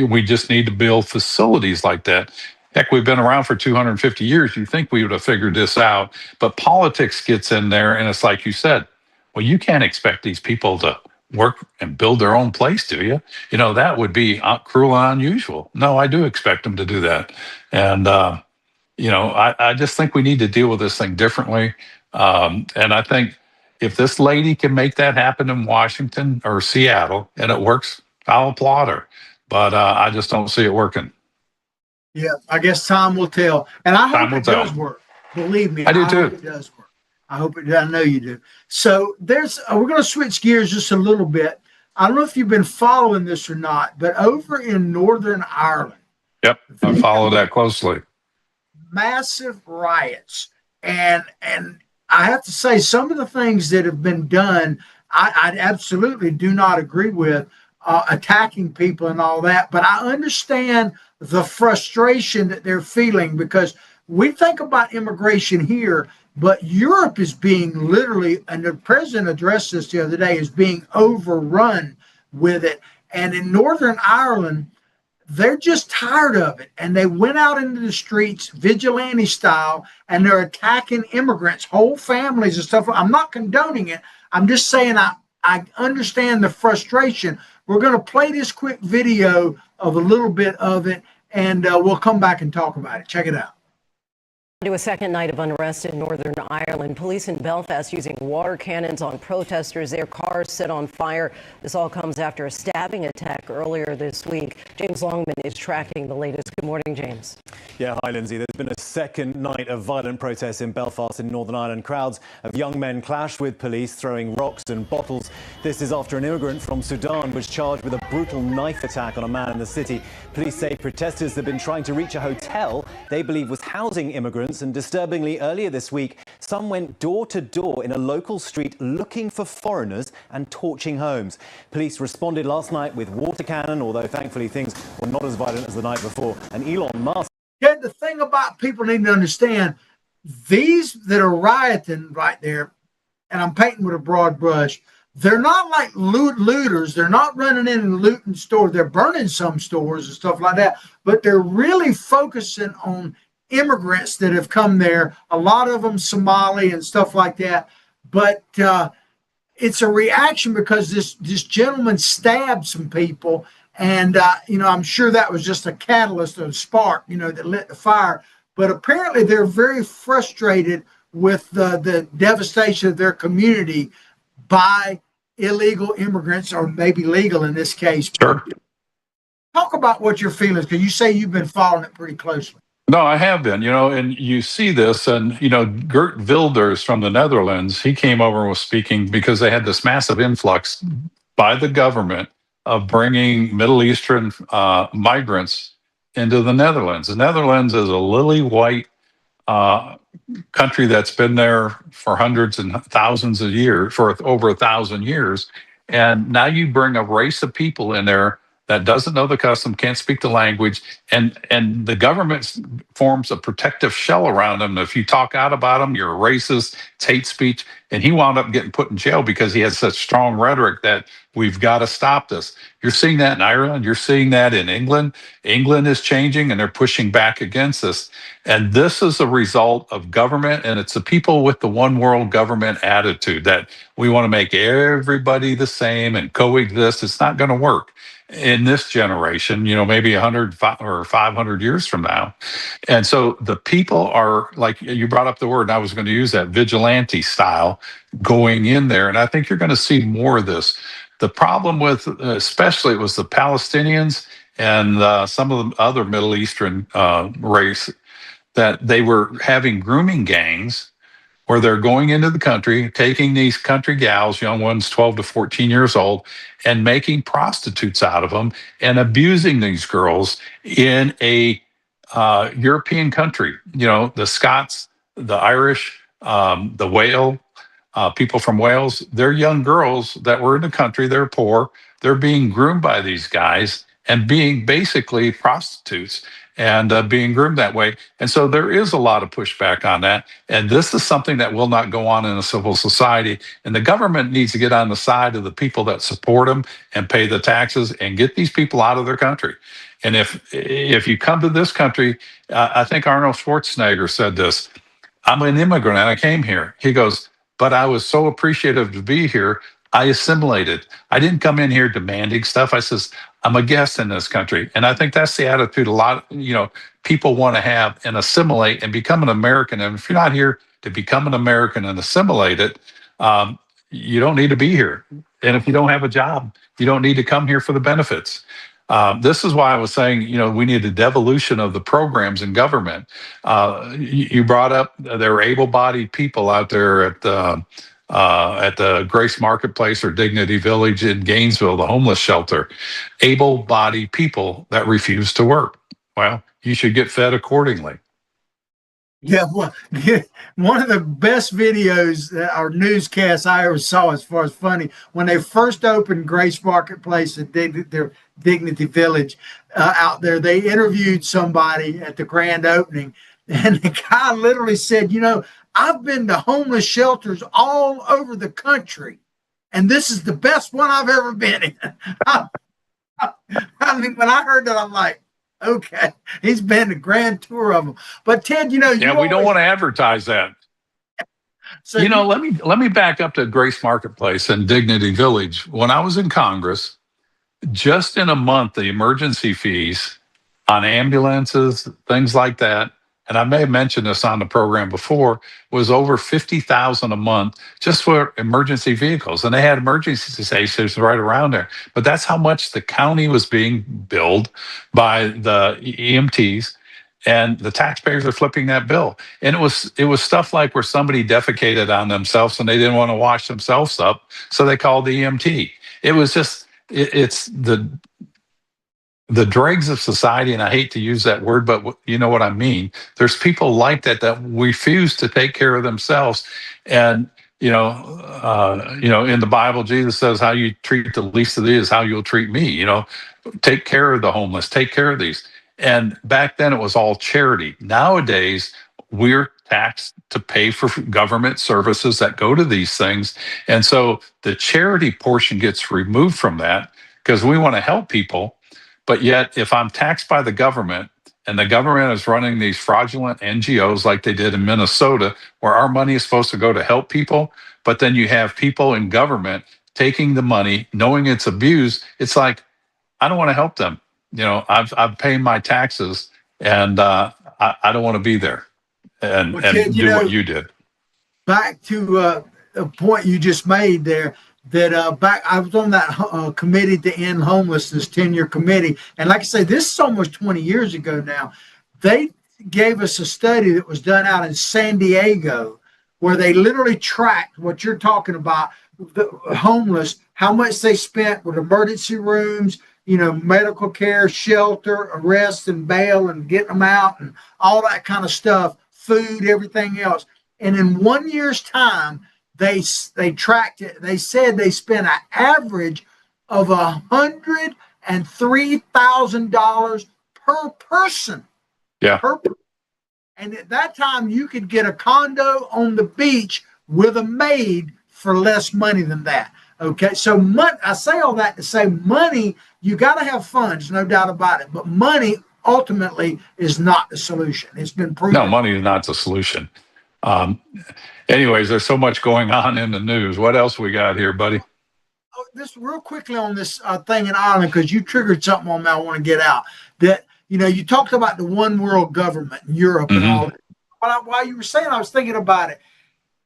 we just need to build facilities like that. Heck, we've been around for 250 years. You think we would have figured this out, but politics gets in there. And it's like you said, well, you can't expect these people to work and build their own place, do you? That would be cruel and unusual. No, I do expect them to do that. And, I just think we need to deal with this thing differently. And I think if this lady can make that happen in Washington or Seattle and it works, I'll applaud her. But I just don't see it working. Yeah, I guess time will tell. And I hope it does work. Believe me, I do too. Hope it does work. I hope it does. I know you do. So there's, we're going to switch gears just a little bit. I don't know if you've been following this or not, but over in Northern Ireland. Yep, I follow that closely. Massive riots. And I have to say, some of the things that have been done, I absolutely do not agree with, attacking people and all that. But I understand the frustration that they're feeling, because we think about immigration here, but Europe is being literally, and the president addressed this the other day, is being overrun with it. And in Northern Ireland, they're just tired of it. And they went out into the streets, vigilante style, and they're attacking immigrants, whole families and stuff. I'm not condoning it. I'm just saying I understand the frustration. We're going to play this quick video of a little bit of it, and we'll come back and talk about it. Check it out. To a second night of unrest in Northern Ireland. Police in Belfast using water cannons on protesters. Their cars set on fire. This all comes after a stabbing attack earlier this week. James Longman is tracking the latest. Good morning, James. Yeah, hi, Lindsay. There's been a second night of violent protests in Belfast in Northern Ireland. Crowds of young men clashed with police, throwing rocks and bottles. This is after an immigrant from Sudan was charged with a brutal knife attack on a man in the city. Police say protesters have been trying to reach a hotel they believe was housing immigrants. And disturbingly, earlier this week, some went door to door in a local street looking for foreigners and torching homes. Police responded last night with water cannon, although thankfully things were not as violent as the night before. And Elon Musk. Yeah, the thing about people need to understand, these that are rioting right there, and I'm painting with a broad brush, they're not like looters. They're not running in and looting stores. They're burning some stores and stuff like that, but they're really focusing on immigrants that have come there, a lot of them Somali and stuff like that. But it's a reaction because this gentleman stabbed some people, and I'm sure that was just a catalyst or a spark, that lit the fire. But apparently they're very frustrated with the devastation of their community by illegal immigrants, or maybe legal in this case. Sure. Talk about what your feelings, because you say you've been following it pretty closely. No, I have been, and you see this, and, Gert Wilders from the Netherlands, he came over and was speaking because they had this massive influx by the government of bringing Middle Eastern migrants into the Netherlands. The Netherlands is a lily white country that's been there for hundreds and thousands of years, for over 1,000 years. And now you bring a race of people in there that doesn't know the custom, can't speak the language, and the government forms a protective shell around them. If you talk out about them, you're a racist, it's hate speech. And he wound up getting put in jail because he had such strong rhetoric that we've got to stop this. You're seeing that in Ireland. You're seeing that in England. England is changing, and they're pushing back against this. And this is a result of government, and it's the people with the one world government attitude that we want to make everybody the same and coexist. It's not going to work in this generation, maybe 100 or 500 years from now. And so the people are, like you brought up the word, and I was going to use that, vigilante style going in there. And I think you're going to see more of this. The problem with, especially, it was the Palestinians and some of the other Middle Eastern race, that they were having grooming gangs where they're going into the country, taking these country gals, young ones, 12 to 14 years old, and making prostitutes out of them and abusing these girls in a European country. You know, the Scots, the Irish, the Wales, people from Wales, they're young girls that were in the country, they're poor, they're being groomed by these guys and being basically prostitutes and being groomed that way. And so there is a lot of pushback on that. And this is something that will not go on in a civil society. And the government needs to get on the side of the people that support them and pay the taxes and get these people out of their country. And if you come to this country, I think Arnold Schwarzenegger said this, I'm an immigrant and I came here. He goes, but I was so appreciative to be here. I assimilated. I didn't come in here demanding stuff. I says, I'm a guest in this country. And I think that's the attitude a lot, people want to have and assimilate and become an American. And if you're not here to become an American and assimilate it, you don't need to be here. And if you don't have a job, you don't need to come here for the benefits. This is why I was saying, we need a devolution of the programs in government. You brought up there were able-bodied people out there at the Grace Marketplace or Dignity Village in Gainesville, the homeless shelter. Able-bodied people that refuse to work. Well, you should get fed accordingly. Yeah, well, one of the best videos or newscasts I ever saw, as far as funny, when they first opened Grace Marketplace at their Dignity Village out there, they interviewed somebody at the grand opening, and the guy literally said, I've been to homeless shelters all over the country, and this is the best one I've ever been in. I mean, when I heard that, I'm like, okay, he's been a grand tour of them. But Ted, we don't want to advertise that. So let me back up to Grace Marketplace and Dignity Village. When I was in Congress, just in a month, the emergency fees on ambulances, things like that, and I may have mentioned this on the program before, was over $50,000 a month just for emergency vehicles. And they had emergency stations right around there. But that's how much the county was being billed by the EMTs. And the taxpayers are flipping that bill. And it was stuff like where somebody defecated on themselves and they didn't want to wash themselves up, so they called the EMT. It was just, it's the dregs of society, and I hate to use that word, but you know what I mean. There's people like that refuse to take care of themselves. And in the Bible, Jesus says, how you treat the least of these is how you'll treat me. Take care of the homeless, take care of these. And back then it was all charity. Nowadays, we're taxed to pay for government services that go to these things. And so the charity portion gets removed from that because we want to help people. But yet, if I'm taxed by the government and the government is running these fraudulent NGOs like they did in Minnesota, where our money is supposed to go to help people, but then you have people in government taking the money, knowing it's abused, it's like, I don't want to help them. I've paid my taxes, and I don't want to be there and do what you did. Back to a point you just made there, that I was on that committee to end homelessness 10-year committee. And like I say, this is almost 20 years ago now. They gave us a study that was done out in San Diego where they literally tracked what you're talking about, the homeless, how much they spent with emergency rooms, medical care, shelter, arrest and bail and getting them out and all that kind of stuff, food, everything else. And in 1 year's time, they tracked it. They said they spent an average of $103,000 per person. Yeah. And at that time, you could get a condo on the beach with a maid for less money than that. Okay, so I say all that to say money, you got to have funds, no doubt about it. But money ultimately is not the solution. It's been proven. No, money is not the solution. Anyways, there's so much going on in the news. What else we got here, buddy? This real quickly on this thing in Ireland, because you triggered something on me I want to get out. That, you talked about the one world government in Europe and all that. While you were saying, I was thinking about it.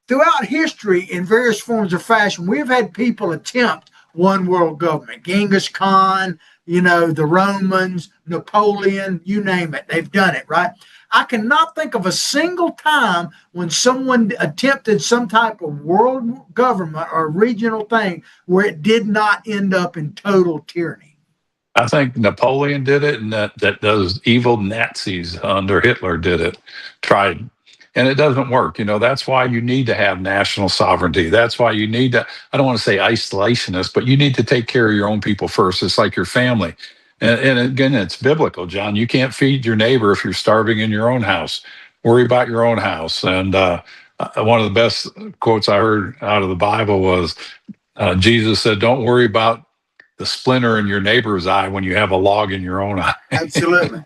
Throughout history, in various forms of fashion, we've had people attempt one world government. Genghis Khan, the Romans, Napoleon, you name it. They've done it, right? I cannot think of a single time when someone attempted some type of world government or regional thing where it did not end up in total tyranny. I think Napoleon did it, and that those evil Nazis under Hitler did it, tried, and it doesn't work. That's why you need to have national sovereignty. That's why you need to. I don't want to say isolationist, but you need to take care of your own people first. It's like your family, and again, it's biblical, John. You can't feed your neighbor if you're starving in your own house. Worry about your own house. And one of the best quotes I heard out of the Bible was Jesus said, "Don't worry about the splinter in your neighbor's eye when you have a log in your own eye." Absolutely.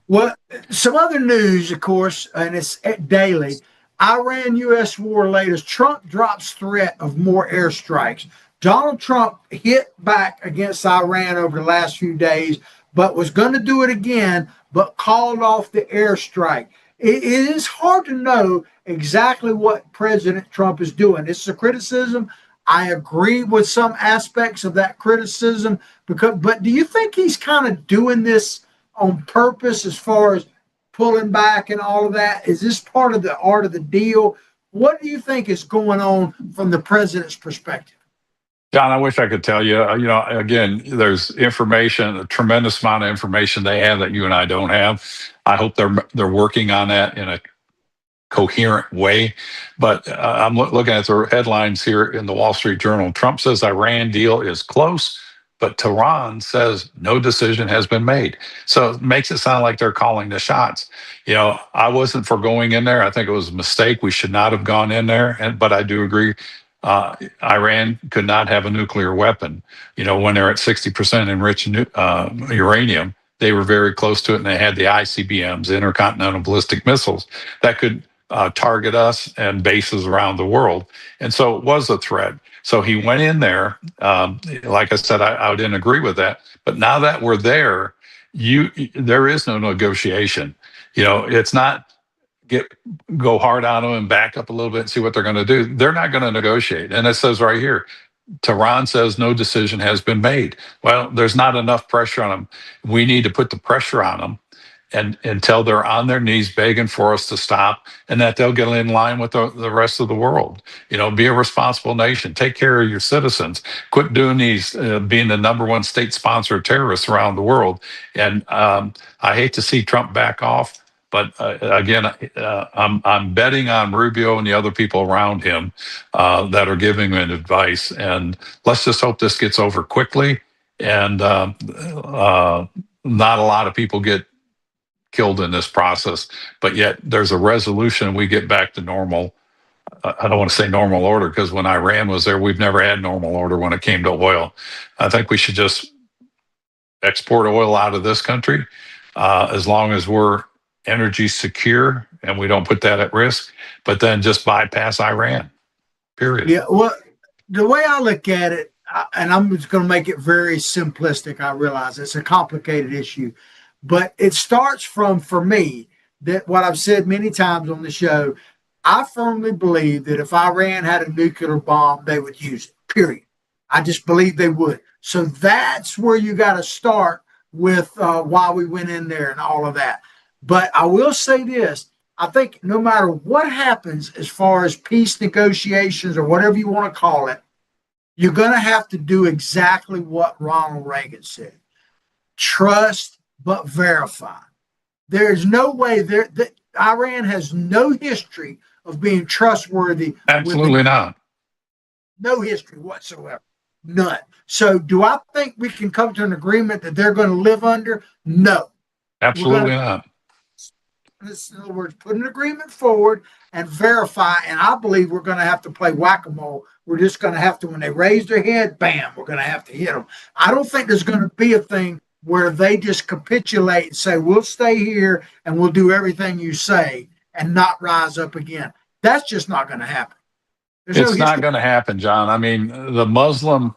Well, some other news, of course, and it's daily. Iran-U.S. war latest. Trump drops threat of more airstrikes. Donald Trump hit back against Iran over the last few days, but was going to do it again, but called off the airstrike. It is hard to know exactly what President Trump is doing. It's a criticism. I agree with some aspects of that criticism, but do you think he's kind of doing this on purpose as far as pulling back and all of that? Is this part of the art of the deal? What do you think is going on from the president's perspective? John, I wish I could tell you. Again, there's information, a tremendous amount of information they have that you and I don't have. I hope they're working on that in a coherent way. But I'm looking at the headlines here in the Wall Street Journal. Trump says Iran deal is close, but Tehran says no decision has been made. So it makes it sound like they're calling the shots. I wasn't for going in there. I think it was a mistake. We should not have gone in there. But I do agree. Iran could not have a nuclear weapon. When they're at 60% enriched uranium, they were very close to it, and they had the ICBMs, intercontinental ballistic missiles, that could target us and bases around the world. And so it was a threat. So he went in there. Like I said, I didn't agree with that. But now that we're there, there is no negotiation. It's not go hard on them and back up a little bit and see what they're going to do. They're not going to negotiate. And it says right here, Tehran says no decision has been made. Well, there's not enough pressure on them. We need to put the pressure on them and until they're on their knees begging for us to stop, and that they'll get in line with the rest of the world. Be a responsible nation. Take care of your citizens. Quit doing these, being the number one state sponsor of terrorists around the world. And I hate to see Trump back off. But again, I'm betting on Rubio and the other people around him that are giving him advice. And let's just hope this gets over quickly, and not a lot of people get killed in this process. But yet there's a resolution, and we get back to normal. I don't want to say normal order, because when Iran was there, we've never had normal order when it came to oil. I think we should just export oil out of this country as long as we're energy secure and we don't put that at risk, but then just bypass Iran, period. Yeah, well, the way I look at it, and I'm just going to make it very simplistic, I realize it's a complicated issue, but it starts from, for me, that what I've said many times on the show, I firmly believe that if Iran had a nuclear bomb, they would use it, period. I just believe they would. So that's where you got to start with why we went in there and all of that. But I will say this, I think no matter what happens as far as peace negotiations or whatever you want to call it, you're going to have to do exactly what Ronald Reagan said. Trust, but verify. There's no way that Iran has no history of being trustworthy. Absolutely not. No history whatsoever. None. So do I think we can come to an agreement that they're going to live under? No. Absolutely not. In other words, put an agreement forward and verify. And I believe we're going to have to play whack-a-mole. We're just going to have to, when they raise their head, bam, we're going to have to hit them. I don't think there's going to be a thing where they just capitulate and say, we'll stay here and we'll do everything you say and not rise up again. That's just not going to happen. It's not going to happen, John. I mean, the Muslim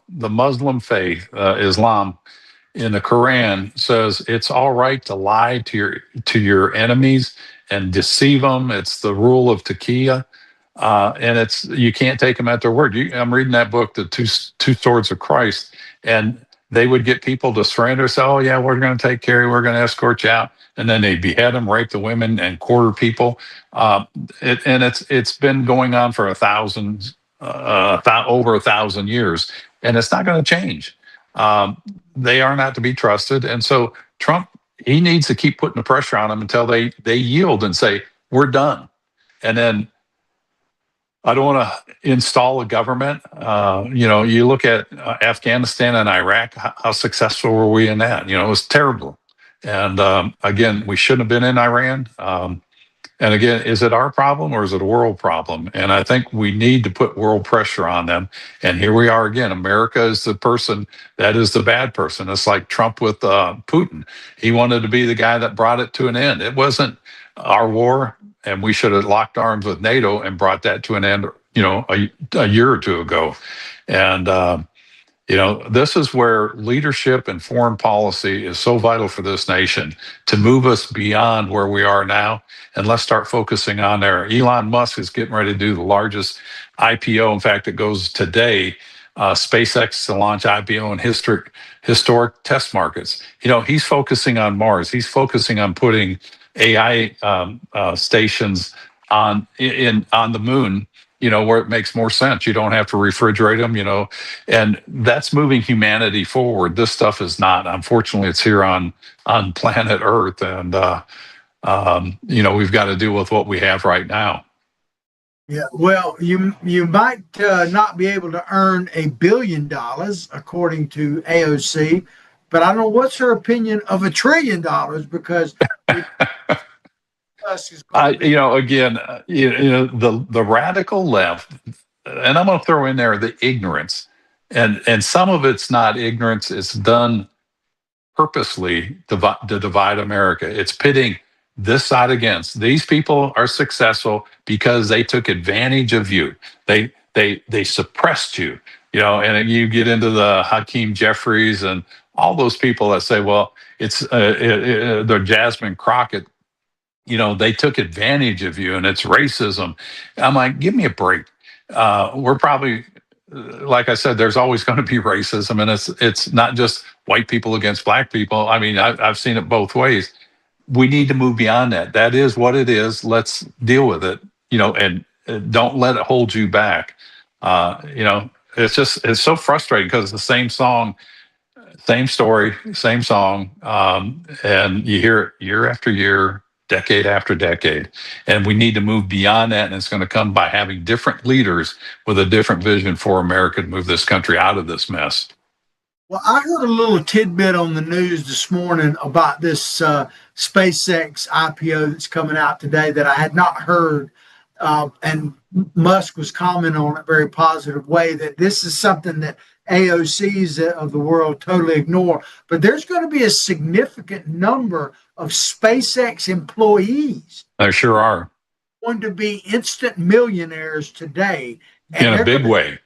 faith, Islam, in the Quran says it's all right to lie to your enemies and deceive them. It's the rule of taqiyya, and you can't take them at their word. I'm reading that book, The Two Swords of Christ, and they would get people to surrender, say, "Oh yeah, we're going to take care of you, we're going to escort you out," and then they'd behead them, rape the women, and quarter people. Uh, it's been going on for over 1,000 years, and it's not going to change. They are not to be trusted, and so Trump, he needs to keep putting the pressure on them until they yield and say, "We're done." And then I don't want to install a government. You look at Afghanistan and Iraq. How successful were we in that? It was terrible. And again, we shouldn't have been in Iran. And again, is it our problem or is it a world problem? And I think we need to put world pressure on them. And here we are again. America is the person that is the bad person. It's like Trump with Putin. He wanted to be the guy that brought it to an end. It wasn't our war, and we should have locked arms with NATO and brought that to an end, a year or two ago. And this is where leadership and foreign policy is so vital for this nation to move us beyond where we are now. And let's start focusing on there. Elon Musk is getting ready to do the largest IPO. In fact, it goes today. SpaceX to launch IPO in historic test markets. He's focusing on Mars. He's focusing on putting AI stations on the moon, where it makes more sense. You don't have to refrigerate them, and that's moving humanity forward. This stuff is not. Unfortunately, it's here on planet Earth, and we've got to deal with what we have right now. Yeah, well, you might not be able to earn $1 billion according to AOC, but I don't know what's her opinion of $1 trillion because. Again, the radical left, and I'm going to throw in there the ignorance, and some of it's not ignorance; it's done purposely to divide America. It's pitting this side against these people are successful because they took advantage of you. They suppressed you, and you get into the Hakeem Jeffries and all those people that say, well, it's the Jasmine Crockett. They took advantage of you and it's racism. I'm like, give me a break. We're probably, like I said, there's always going to be racism, and it's not just white people against black people. I mean, I've seen it both ways. We need to move beyond that. That is what it is. Let's deal with it, and don't let it hold you back. It's so frustrating because it's the same song, same story, same song, and you hear it year after year, decade after decade. And we need to move beyond that. And it's going to come by having different leaders with a different vision for America to move this country out of this mess. Well, I heard a little tidbit on the news this morning about this SpaceX IPO that's coming out today that I had not heard. And Musk was commenting on it very positive way that this is something that AOCs of the world totally ignore. But there's going to be a significant number of SpaceX employees. There sure are. Going to be instant millionaires today. And in a big way.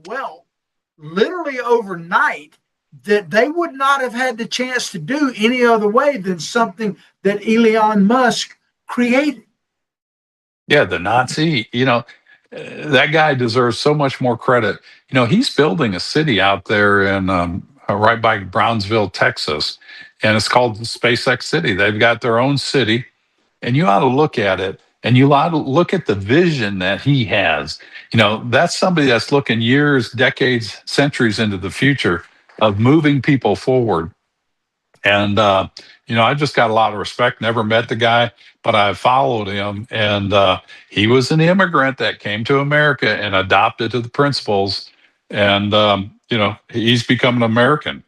Wealth literally overnight that they would not have had the chance to do any other way than something that Elon Musk created. Yeah, the Nazi, that guy deserves so much more credit. He's building a city out there in right by Brownsville, Texas, and it's called the SpaceX City. They've got their own city, and you ought to look at it, and you ought to look at the vision that he has. That's somebody that's looking years, decades, centuries into the future of moving people forward. And, I just got a lot of respect, never met the guy, but I followed him. And he was an immigrant that came to America and adopted to the principles. And, he's become an American.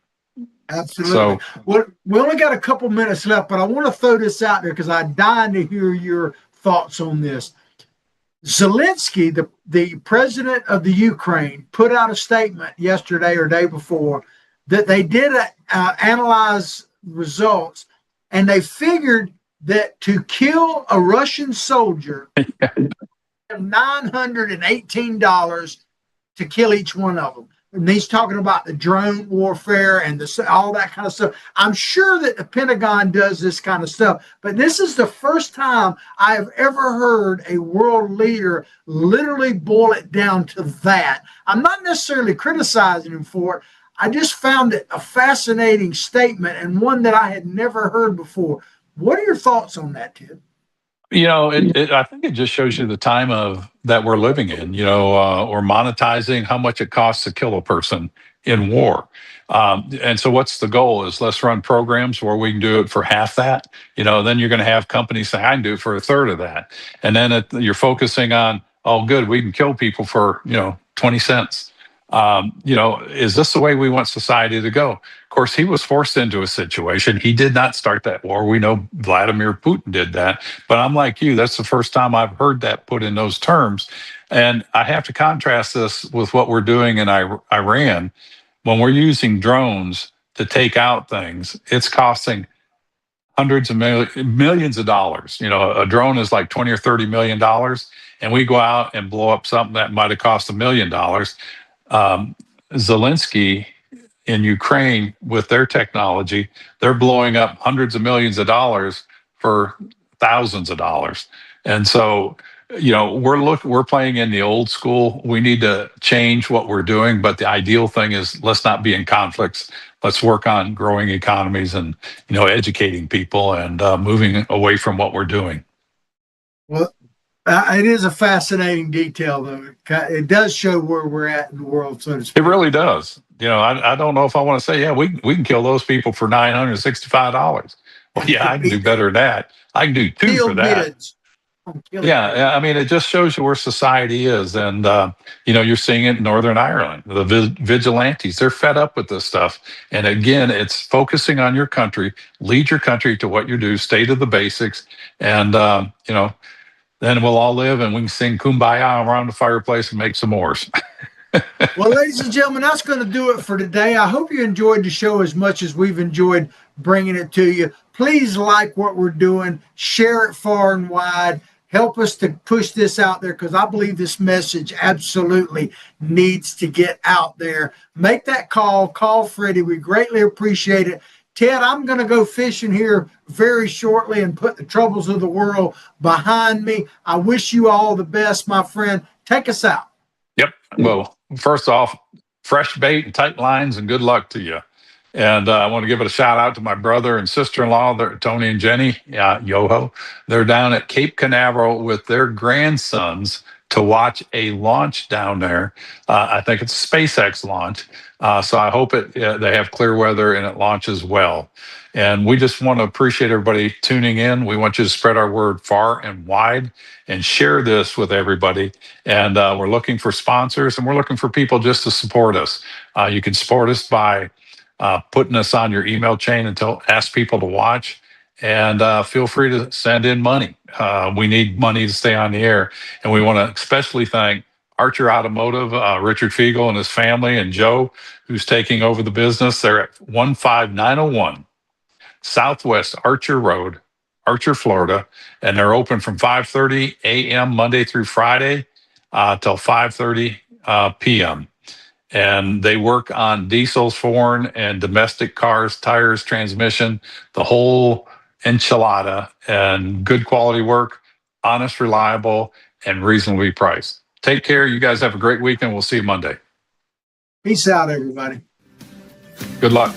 Absolutely. So, we only got a couple minutes left, but I want to throw this out there because I'm dying to hear your thoughts on this. Zelensky, the president of the Ukraine, put out a statement yesterday or day before that they did analyze results, and they figured that to kill a Russian soldier, $918 to kill each one of them. And he's talking about the drone warfare and all that kind of stuff. I'm sure that the Pentagon does this kind of stuff, but this is the first time I have ever heard a world leader literally boil it down to that. I'm not necessarily criticizing him for it. I just found it a fascinating statement and one that I had never heard before. What are your thoughts on that, Ted? I think it just shows you the time of that we're living in. Or monetizing how much it costs to kill a person in war. And so, what's the goal? Is let's run programs where we can do it for half that. Then you're going to have companies say, I can do it for a third of that. And then you're focusing on, oh, good, we can kill people for 20 cents. Is this the way we want society to go? Of course, he was forced into a situation. He did not start that war. We know Vladimir Putin did that. But I'm like you, that's the first time I've heard that put in those terms. And I have to contrast this with what we're doing in Iran. When we're using drones to take out things, it's costing hundreds of millions of dollars. A drone is like 20 or $30 million. And we go out and blow up something that might have cost $1 million. Zelensky in Ukraine with their technology, they're blowing up hundreds of millions of dollars for thousands of dollars. And so, we're playing in the old school. We need to change what we're doing, but the ideal thing is let's not be in conflicts. Let's work on growing economies and educating people and moving away from what we're doing. Well, it is a fascinating detail, though. It does show where we're at in the world, so to speak. It really does. I don't know if I want to say, yeah, we can kill those people for $965. Well, yeah, I can do better than that. I can do two for that. Yeah, I mean, it just shows you where society is. And, you're seeing it in Northern Ireland. The vigilantes, they're fed up with this stuff. And again, it's focusing on your country, lead your country to what you do, stay to the basics. And, then we'll all live and we can sing Kumbaya around the fireplace and make s'mores. Well, ladies and gentlemen, that's going to do it for today. I hope you enjoyed the show as much as we've enjoyed bringing it to you. Please like what we're doing, share it far and wide. Help us to push this out there because I believe this message absolutely needs to get out there. Make that call Freddie. We greatly appreciate it. Ted, I'm going to go fishing here very shortly and put the troubles of the world behind me. I wish you all the best, my friend. Take us out. Yep. Well, first off, fresh bait and tight lines and good luck to you. And I want to give it a shout out to my brother and sister-in-law, Tony and Jenny, Yoho. They're down at Cape Canaveral with their grandsons to watch a launch down there. I think it's a SpaceX launch. So I hope they have clear weather and it launches well. And we just want to appreciate everybody tuning in. We want you to spread our word far and wide and share this with everybody. And we're looking for sponsors and we're looking for people just to support us. You can support us by putting us on your email chain and ask people to watch. And feel free to send in money. We need money to stay on the air. And we want to especially thank Archer Automotive, Richard Fiegel and his family, and Joe, who's taking over the business. They're at 15901 Southwest Archer Road, Archer, Florida. And they're open from 5:30 a.m. Monday through Friday till 5:30 p.m. And they work on diesels, foreign and domestic cars, tires, transmission, the whole enchilada, and good quality work, honest, reliable, and reasonably priced. Take care. You guys have a great weekend. We'll see you Monday. Peace out, everybody. Good luck.